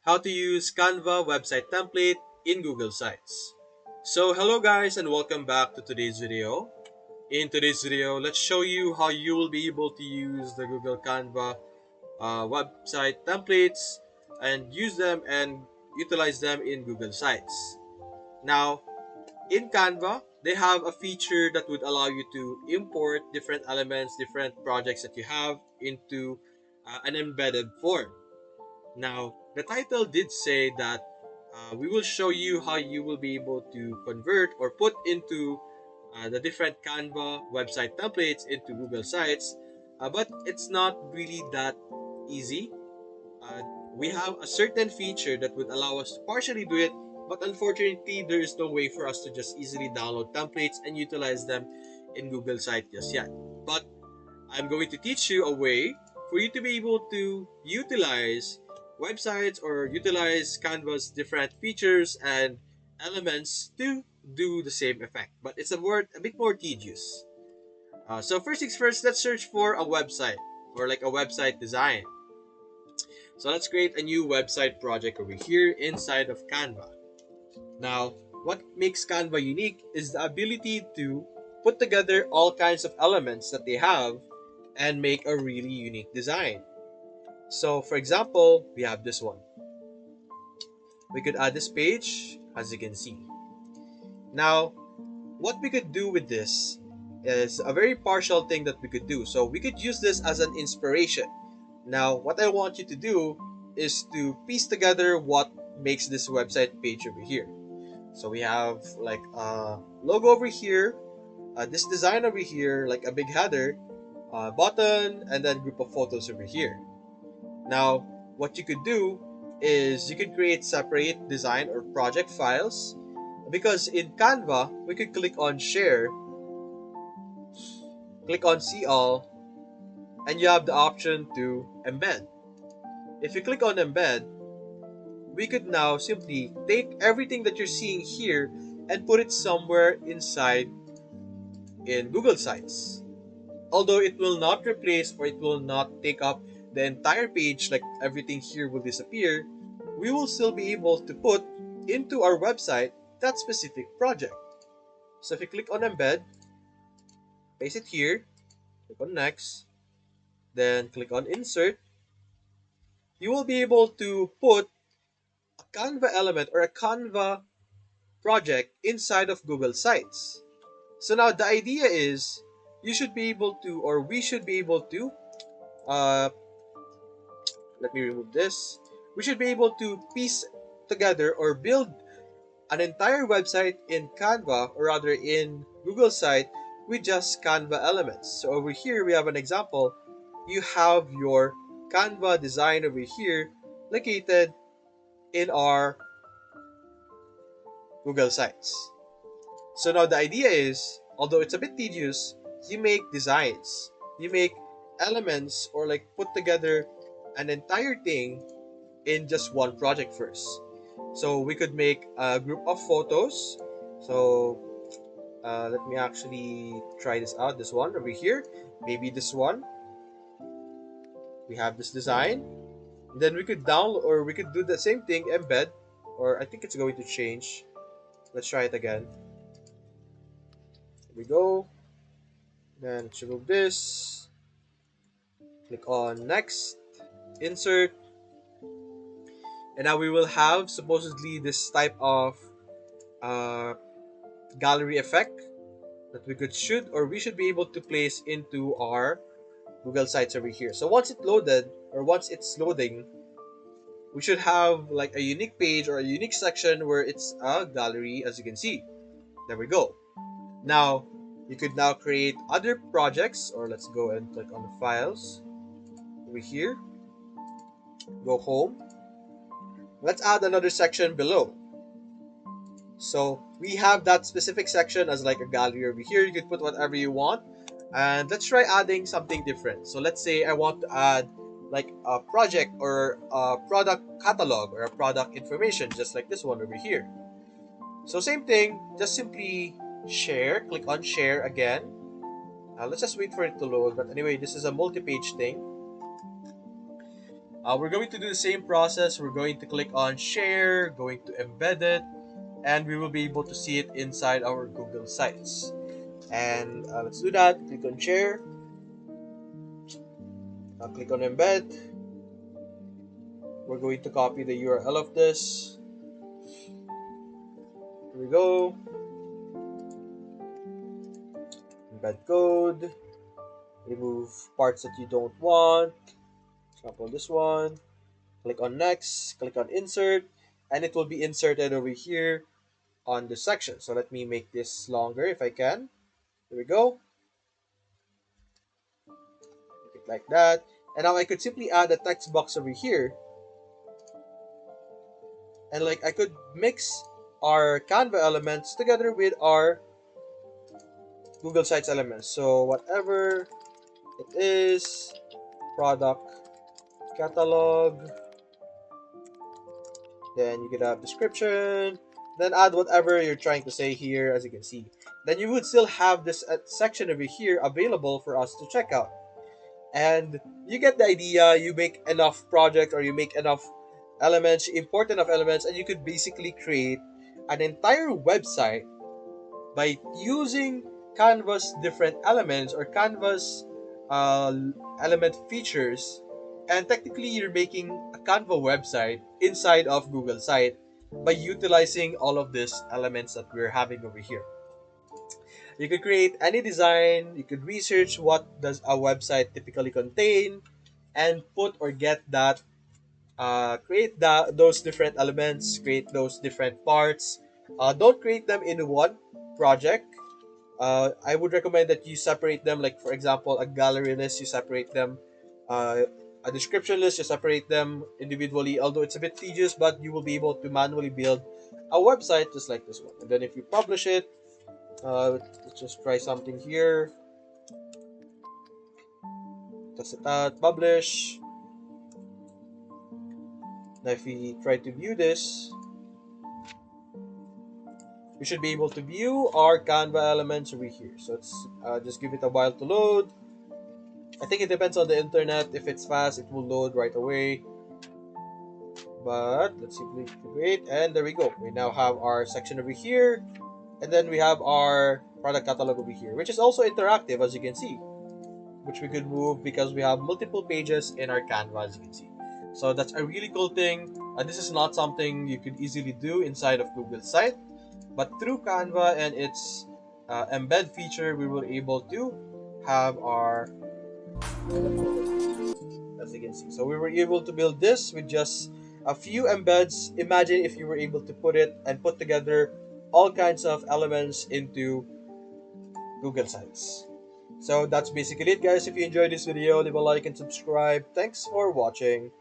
how to use Canva website template in Google Sites. So hello guys and welcome back to today's video. In today's video, let's show you how you will be able to use the Google Canva website templates and use them and utilize them in Google Sites. Now, in Canva, they have a feature that would allow you to import different elements, different projects that you have into an embedded form. Now, the title did say that we will show you how you will be able to convert or put into the different Canva website templates into Google Sites, but it's not really that easy. Uh, we have a certain feature that would allow us to partially do it, but unfortunately, there is no way for us to just easily download templates and utilize them in Google Site just yet. But I'm going to teach you a way for you to be able to utilize websites or utilize Canva's different features and elements to do the same effect. But it's a bit more tedious. So first things first, let's search for a website or like a website design. So let's create a new website project over here inside of Canva. Now, what makes Canva unique is the ability to put together all kinds of elements that they have and make a really unique design. So, for example, we have this one. We could add this page, as you can see. Now, what we could do with this is a very partial thing that we could do. So, we could use this as an inspiration. Now, what I want you to do is to piece together what makes this website page over here. So we have like a logo over here, this design over here, like a big header, button, and then group of photos over here. Now, what you could do is you could create separate design or project files because in Canva, we could click on share, click on see all, and you have the option to embed. If you click on embed, we could now simply take everything that you're seeing here and put it somewhere inside in Google Sites. Although it will not replace or it will not take up the entire page, like everything here will disappear, we will still be able to put into our website that specific project. So if you click on embed, paste it here, click on next, then click on insert, you will be able to put a Canva element or a Canva project inside of Google Sites. So now the idea is you should be able to, or we should be able to, uh, let me remove this. We should be able to piece together or build an entire website in Canva, or rather in Google Site, with just Canva elements. So over here we have an example. You have your Canva design over here located in our Google Sites. So now the idea is, although it's a bit tedious, you make designs, you make elements, or like put together an entire thing in just one project first. So we could make a group of photos. So let me actually try this out. This one over here, maybe this one. We have this design. Then we could download, or we could do the same thing, embed, or I think it's going to change. Let's try it again. Here we go. Then let's remove this. Click on next, insert, and now we will have supposedly this type of uh, gallery effect that we could should or we should be able to place into our Google Sites over here. So once it loaded or once it's loading, we should have like a unique page or a unique section where it's a gallery, as you can see. There we go. Now you could now create other projects, or let's go and click on the files over here. Go home. Let's add another section below. So we have that specific section as like a gallery over here. You could put whatever you want. And let's try adding something different. So let's say I want to add like a project or a product catalog or a product information, just like this one over here. So same thing, just simply share, click on share again. Let's just wait for it to load. But anyway, this is a multi-page thing. We're going to do the same process. We're going to click on share, going to embed it, and we will be able to see it inside our Google Sites. And let's do that. Click on share, click on embed. We're going to copy the URL of this. Here we go. Embed code. Remove parts that you don't want. Example this one. Click on next. Click on insert. And it will be inserted over here on this section. So let me make this longer if I can. Here we go. Make it like that. And now I could simply add a text box over here. And like I could mix our Canva elements together with our Google Sites elements. So whatever it is, product catalog, then you could have description, then add whatever you're trying to say here, as you can see. Then you would still have this section over here available for us to check out. And you get the idea. You make enough project, or you make enough elements, you import enough elements, and you could basically create an entire website by using Canva's different elements, or Canva's uh, element features. And technically you're making a Canva website inside of Google Site by utilizing all of these elements that we're having over here. You could create any design, you could research what does a website typically contain, and put or get that, create those different elements, create those different parts. Don't create them in one project. I would recommend that you separate them. Like for example, a gallery list, you separate them. A description list, you separate them individually. Although it's a bit tedious, but you will be able to manually build a website just like this one. And then if you publish it, let's just try something here. Test it out. Publish. Now if we try to view this, we should be able to view our Canva elements over here. So it's just give it a while to load. I think it depends on the internet. If it's fast, it will load right away. But let's simply wait, and there we go. We now have our section over here, and then we have our product catalog over here, which is also interactive, as you can see, which we could move because we have multiple pages in our Canva, as you can see. So that's a really cool thing. This is not something you could easily do inside of Google Site, but through Canva and its embed feature, we were able to have our, as you can see. So we were able to build this with just a few embeds. Imagine if you were able to put it and put together all kinds of elements into Google Sites. So that's basically it, guys. If you enjoyed this video, leave a like and subscribe. Thanks for watching.